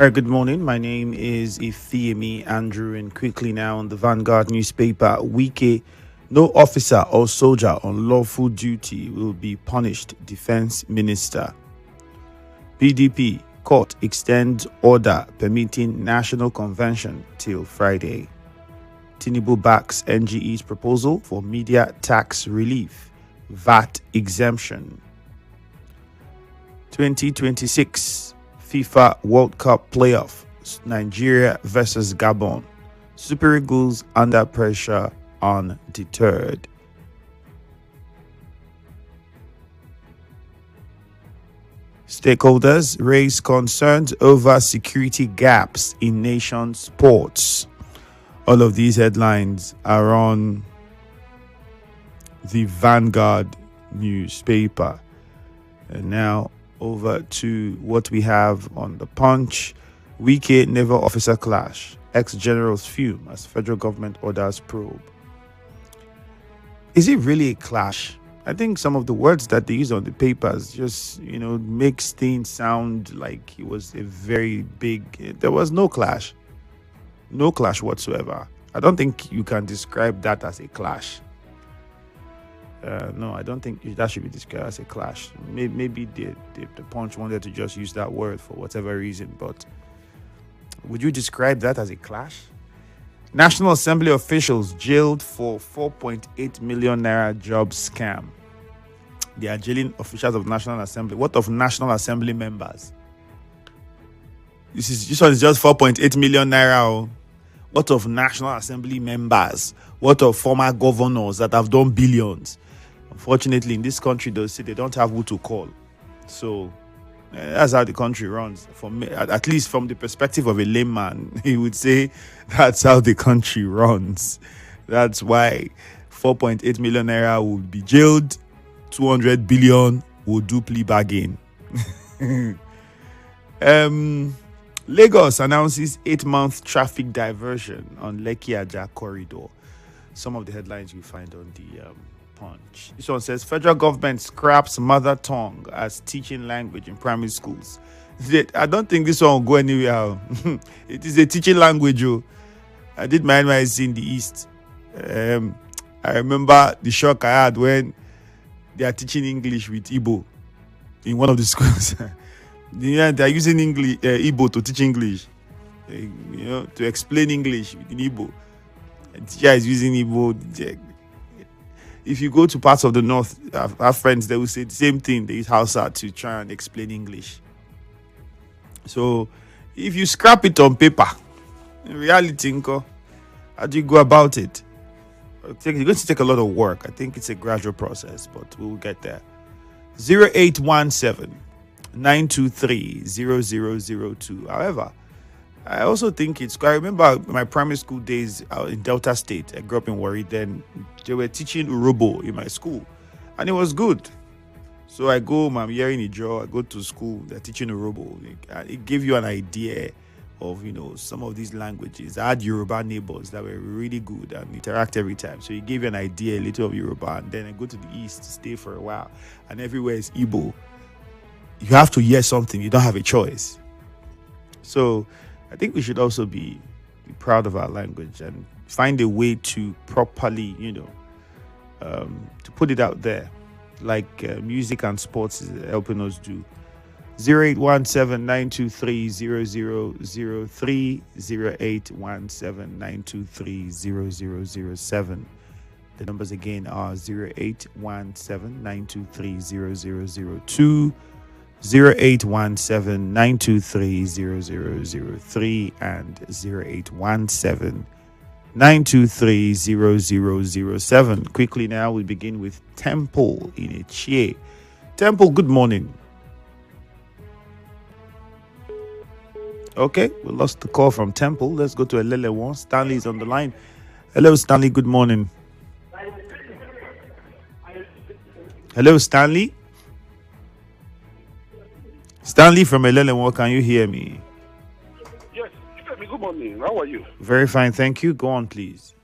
All right, good morning. My name is Ifiemi Andrew, and quickly now on the Vanguard newspaper, Wike, no officer or soldier on lawful duty will be punished, Defense Minister. PDP, court extends order permitting national convention till Friday. Tinubu backs NGE's proposal for media tax relief, VAT exemption. 2026 FIFA World Cup playoff, Nigeria versus Gabon. Super Eagles under pressure, undeterred. Stakeholders raise concerns over security gaps in nation sports. All of these headlines are on the Vanguard newspaper. And now over to what we have on the Punch. Wike naval officer clash. Ex-generals fume as federal government orders probe. Is it really a clash? I think some of the words that they use on the papers just, makes things sound like it was a very big... There was no clash. No clash whatsoever. I don't think you can describe that as a clash. No, I don't think that should be described as a clash. Maybe the Punch wanted to just use that word for whatever reason, but would you describe that as a clash? National Assembly officials jailed for 4.8 million naira job scam. They are jailing officials of National Assembly. What of National Assembly members? This one is just 4.8 million naira. What of National Assembly members? What of former governors that have done billions? Unfortunately, in this country, they'll say they don't have who to call. So that's how the country runs. For me, at least from the perspective of a layman, he would say that's how the country runs. That's why 4.8 million naira will be jailed, 200 billion will do plea bargain. Lagos announces 8-month traffic diversion on Lekki-Ajah corridor. Some of the headlines you find on the Punch. This one says federal government scraps mother tongue as teaching language in primary schools. I don't think this one will go anywhere. It is a teaching language. I did my NYSC in the East. I remember the shock I had when they are teaching English with Igbo in one of the schools. They are using English, Igbo to teach English. To explain English in Igbo. And teacher is using Igbo. If you go to parts of the north, I have friends, they will say the same thing. They use Hausa to try and explain English. So, if you scrap it on paper, in reality, how do you go about it? It's going to take a lot of work. I think it's a gradual process, but we will get there. 0817 923 0002. However, I also think I remember my primary school days in Delta State. I grew up in Warri. Then they were teaching Urobo in my school, and it was good. So I go, I'm hearing Ijo, I go to school, they're teaching Urobo. It gave you an idea of, some of these languages. I had Yoruba neighbors that were really good and interact every time. So it gave you an idea, a little of Yoruba. And then I go to the East to stay for a while. And everywhere is Igbo. You have to hear something. You don't have a choice. So I think we should also be proud of our language and find a way to properly, to put it out there, like music and sports is helping us do. 0817 923 0003, 0817 923 0007. The numbers again are 0817 923 0002. 0817 923 0003 and 0817 923 0007. Quickly now, we begin with Temple in Ichie. Temple, good morning. Okay, we lost the call from Temple. Let's go to Elele1. Stanley's on the line. Hello, Stanley, good morning. Hello, Stanley. Stanley from Elele1, can you hear me? Yes, Ifiemi, good morning. How are you? Very fine, thank you. Go on, please.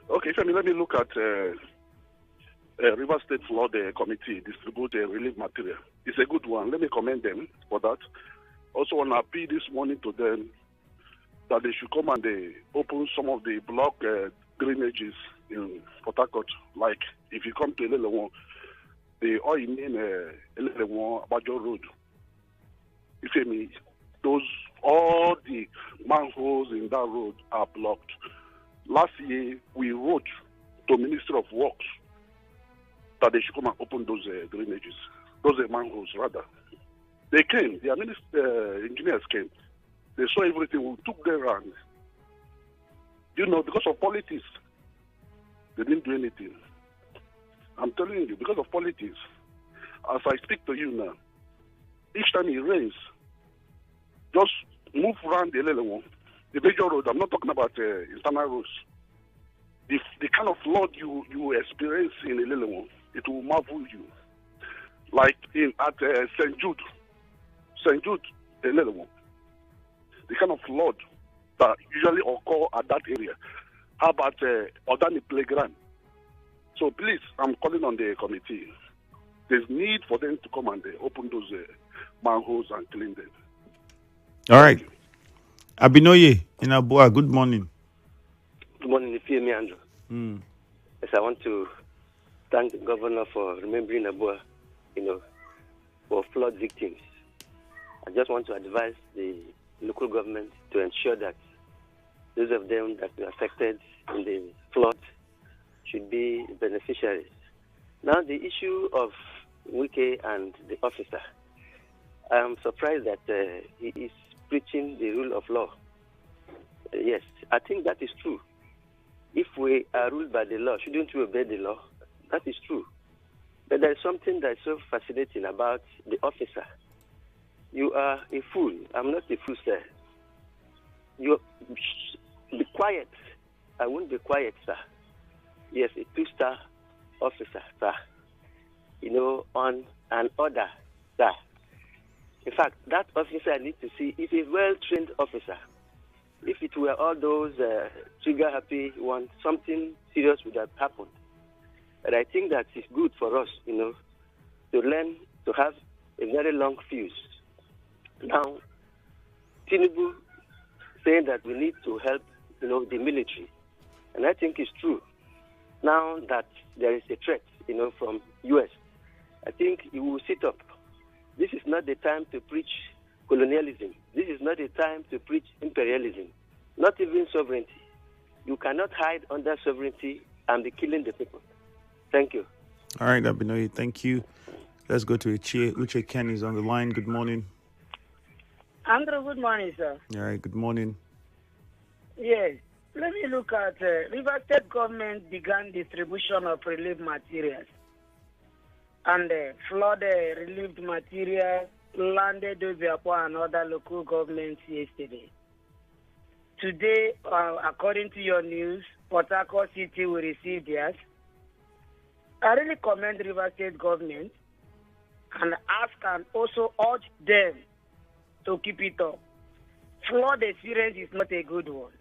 Okay, Ifiemi, let me look at River State Flood Committee distribute relief material. It's a good one. Let me commend them for that. Also want to appeal this morning to them that they should come and they open some of the block drainages in Port Harcourt. Like if you come to Elelewon, the all you mean Elelewon Abajo Road. Ifiemi, all the manholes in that road are blocked. Last year we wrote to Ministry of Works that they should come and open those drainages, those manholes rather. They came, their engineers came. They saw everything. We took them around. Because of politics, they didn't do anything. I'm telling you, because of politics, as I speak to you now, each time it rains, just move around the Elelewon, the major road. I'm not talking about internal roads. The kind of flood you experience in Elelewon, it will marvel you. Like at St. Jude, Elelewon, the kind of flood that usually occur at that area. How about Odani Playground? So please, I'm calling on the committee. There's need for them to come and open those manholes and clean them. All right. Abinoye in Abua, good morning. Good morning, Ifiemi Andrew. Yes, I want to thank the governor for remembering Abua, for flood victims. I just want to advise the local government to ensure that those of them that were affected in the flood should be beneficiaries. Now, the issue of Wike and the officer, I am surprised that he is preaching the rule of law. Yes, I think that is true. If we are ruled by the law, shouldn't we obey the law? That is true. But there is something that is so fascinating about the officer. You are a fool. I'm not a fool, sir. You be quiet. I won't be quiet, sir. Yes, a 2-star officer, sir. On an order, sir. In fact, that officer I need to see is a well-trained officer. If it were all those trigger-happy ones, something serious would have happened. But I think that it's good for us, to learn to have a very long fuse. Now, Tinubu saying that we need to help, the military. And I think it's true. Now that there is a threat, from U.S., I think he will sit up. This is not the time to preach colonialism. This is not the time to preach imperialism, not even sovereignty. You cannot hide under sovereignty and be killing the people. Thank you. All right, Abinoye, thank you. Let's go to Uche. Uche Ken is on the line. Good morning. Andrew, good morning, sir. All right, good morning. Yes. Let me look at River State government began distribution of relief materials. And flood relief materials landed Obiakwa and other local governments yesterday. Today, according to your news, Port Harcourt City will receive theirs. I really commend River State government and ask and also urge them to keep it up. Flood experience is not a good one.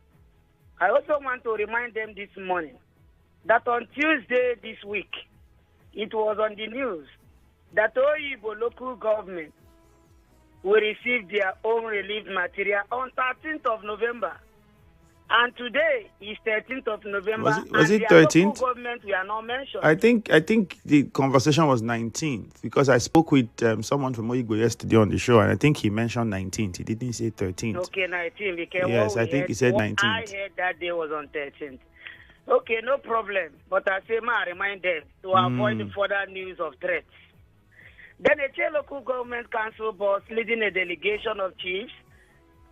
I also want to remind them this morning that on Tuesday this week, it was on the news that Oyibo local government will receive their own relief material on 13th of November. And today is 13th of November. Was it 13th? Local government we are not mentioned. I think the conversation was 19th because I spoke with someone from Oyigbo yesterday on the show, and I think he mentioned 19th. He didn't say 13th. Okay, 19th. Because yes, I think he said 19th. I heard that day was on 13th. Okay, no problem. But I say, I remind them to avoid further news of threats. Then the Che Local Government Council boss leading a delegation of chiefs,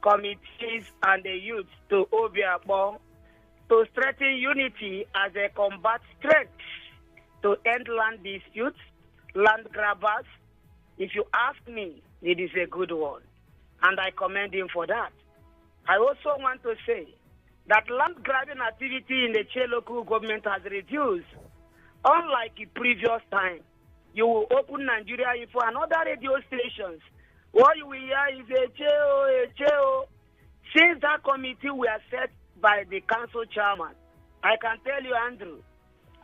committees, and the youth to Obiakwa to strengthen unity as a combat threat to end land disputes, land grabbers. If you ask me, it is a good one, and I commend him for that. I also want to say that land grabbing activity in the Che local government has reduced. Unlike the previous time, you will open Nigeria Info and other radio stations. What you will hear is a Cheo. Since that committee were set by the council chairman, I can tell you, Andrew,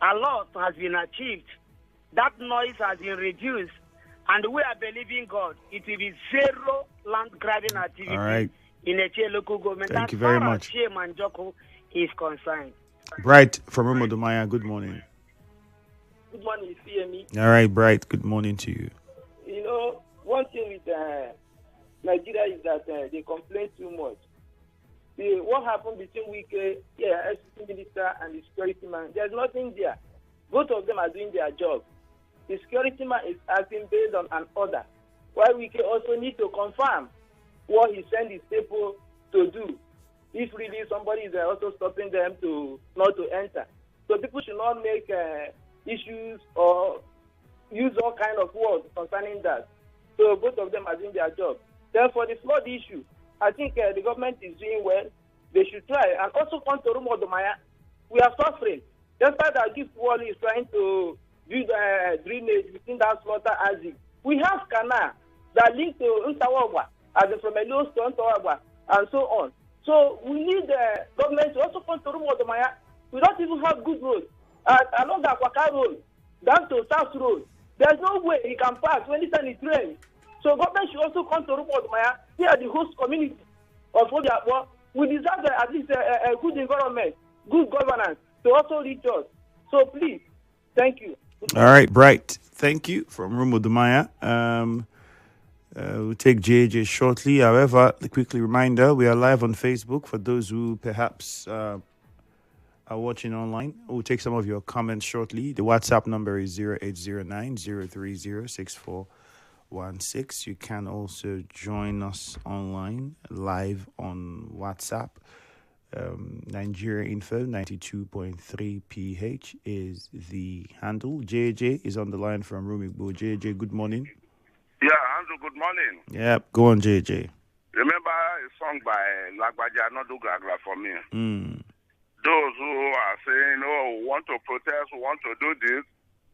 a lot has been achieved. That noise has been reduced, and we are believing God. It will be zero land land grabbing activity All right. in Eche local government. Thank you as very far much. as Shea Manjoko is concerned. Bright from Romodumaya, good morning. Good morning, Ifiemi. All right, Bright, good morning to you. You know, one thing with Nigeria is that they complain too much. What happened between Wike, SCT minister and the security man, there's nothing there. Both of them are doing their job. The security man is acting based on an order, while Wike also need to confirm what he sent his people to do. If really somebody is also stopping them not to enter. So people should not make issues or use all kind of words concerning that. So both of them are doing their job. Then for the flood issue, I think the government is doing well. They should try. And also come to Romodumaya, we are suffering. Despite that this wall is trying to build drainage within that slaughter Azik. We have canal that link to Ntawagwa, as in from Elos to Ntawagwa, and so on. So we need the government to also come to Romodumaya. We don't even have good roads. Along the Akwaka road, down to South Road, there's no way he can pass when it's on the train. So government should also come to Romodumaya. They are the host community of Obiakwa. We deserve at least a good environment, good governance to also reach us. So please, thank you. All right, Bright. Thank you from Romodumaya. We'll take JJ shortly. However, a quickly reminder, we are live on Facebook for those who perhaps are watching online. We'll take some of your comments shortly. The WhatsApp number is 0809-030-6416. You can also join us online live on WhatsApp. Nigeria Info 92.3 PH is the handle. JJ is on the line from Rumigbo. JJ, good morning. Yeah, Andrew, good morning. Yep, go on, JJ. Remember a song by Lagbaja Nodugagra for me? Those who are saying, oh, we want to protest, we want to do this,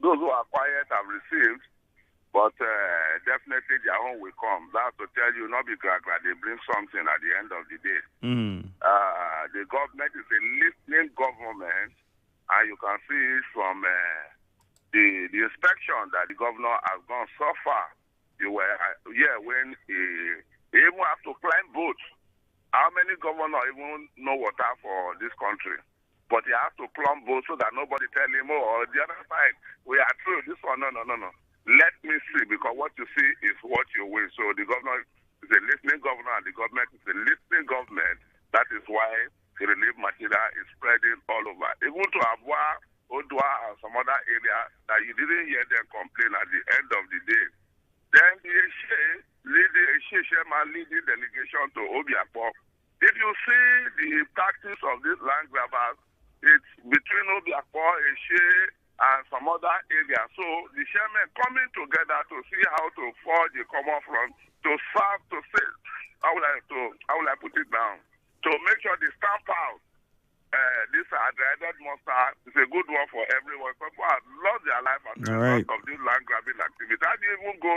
those who are quiet have received, but definitely their own will come. That's to tell you, not be gragra, they bring something at the end of the day. The government is a listening government, and you can see it from the inspection that the governor has gone so far. You were when he even have to climb boats. How many governors even know water for this country? But he has to climb boats so that nobody tell him, oh, the other side, we are through. This one, no. Let me see, because what you see is what you will. So the governor is a listening governor, and the government is a listening government. That is why the relief material is spreading all over. Even to Abua, Odua, and some other area that you didn't hear them complain at the end of the day. Then the chairman leading delegation to Obiakpo. If you see the tactics of these land grabbers, it's between Obiakpo, Eshe, and some other areas. So the chairman coming together to see how to forge a common front to serve, to say, how will I put it down? To make sure they stamp out this dreaded monster is a good one for everyone. People have lost their life as a result of this land grabbing activity. How do you even go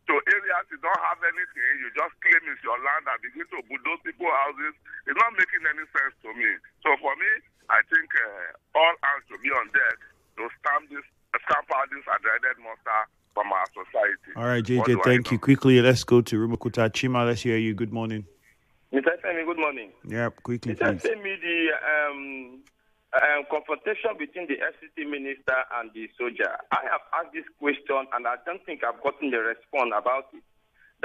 to areas you don't have anything, you just claim it's your land and begin to bulldoze people's houses? It's not making any sense to me. So for me, I think all hands should be on deck to stamp out this dreaded monster from our society. All right, JJ, thank you. Quickly, let's go to Rumukuta. Chima, let's hear you. Good morning. Mr. Ifiemi, good morning. Yep, quickly, Mr. please. Ifiemi, the confrontation between the FCT minister and the soldier, I have asked this question and I don't think I've gotten the response about it.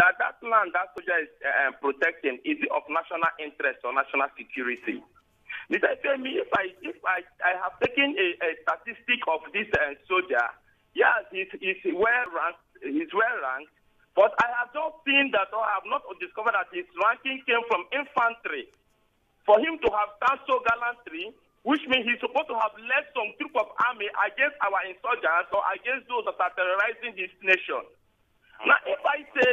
That land that soldier is protecting, is it of national interest or national security? Mr. Ifiemi, if I have taken a statistic of this soldier, yes, he's well ranked, but I have not seen that, or I have not discovered that his ranking came from infantry. For him to have done so gallantly, which means he's supposed to have led some troop of army against our insurgents or against those that are terrorizing this nation. Now, if I say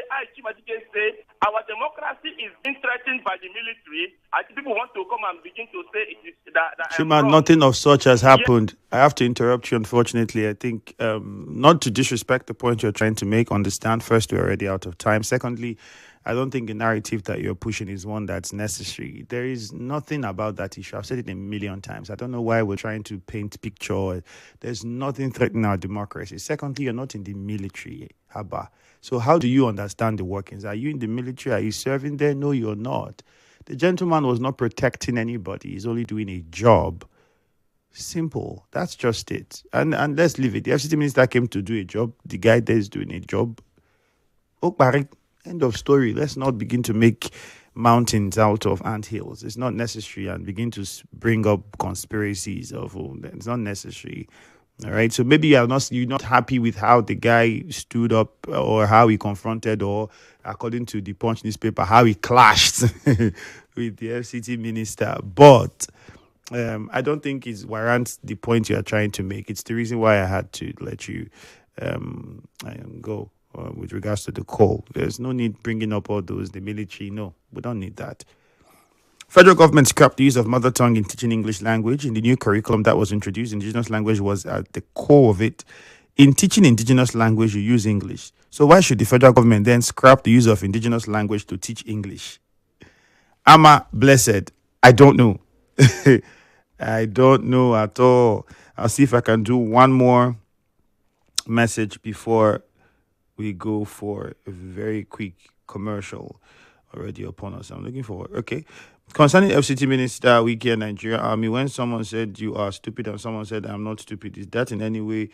our democracy is being threatened by the military, I think people want to come and begin to say it is that Chima, nothing of such has happened. I have to interrupt you, unfortunately. I think not to disrespect the point you're trying to make, understand, first, we're already out of time. Secondly, I don't think the narrative that you're pushing is one that's necessary. There is nothing about that issue. I've said it a million times. I don't know why we're trying to paint picture. There's nothing threatening our democracy. Secondly, you're not in the military, Haba. So how do you understand the workings? Are you in the military? Are you serving there? No, you're not. The gentleman was not protecting anybody. He's only doing a job. Simple. That's just it. And let's leave it. The FCT minister came to do a job. The guy there is doing a job. Okbari, end of story. Let's not begin to make mountains out of anthills. It's not necessary, and begin to bring up conspiracies of it's not necessary. All right. So maybe you're not happy with how the guy stood up or how he confronted, or according to the Punch newspaper, how he clashed with the FCT minister. But I don't think it warrants the point you are trying to make. It's the reason why I had to let you go with regards to the call. There's no need bringing up all those, the military. No, we don't need that. Federal government scrapped the use of mother tongue in teaching English language. In the new curriculum that was introduced, indigenous language was at the core of it. In teaching indigenous language, you use English. So why should the federal government then scrap the use of indigenous language to teach English? Ama blessed. I don't know. I don't know at all. I'll see if I can do one more message before we go for a very quick commercial already upon us. I'm looking forward. Okay. Concerning FCT Minister Wiki and Nigeria Army, when someone said you are stupid and someone said I'm not stupid, is that in any way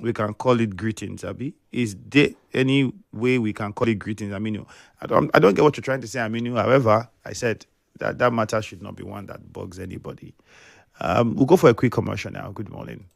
we can call it greetings, Abi? Is there any way we can call it greetings? I mean, I don't get what you're trying to say, I mean. However, I said that matter should not be one that bugs anybody. We'll go for a quick commercial now. Good morning.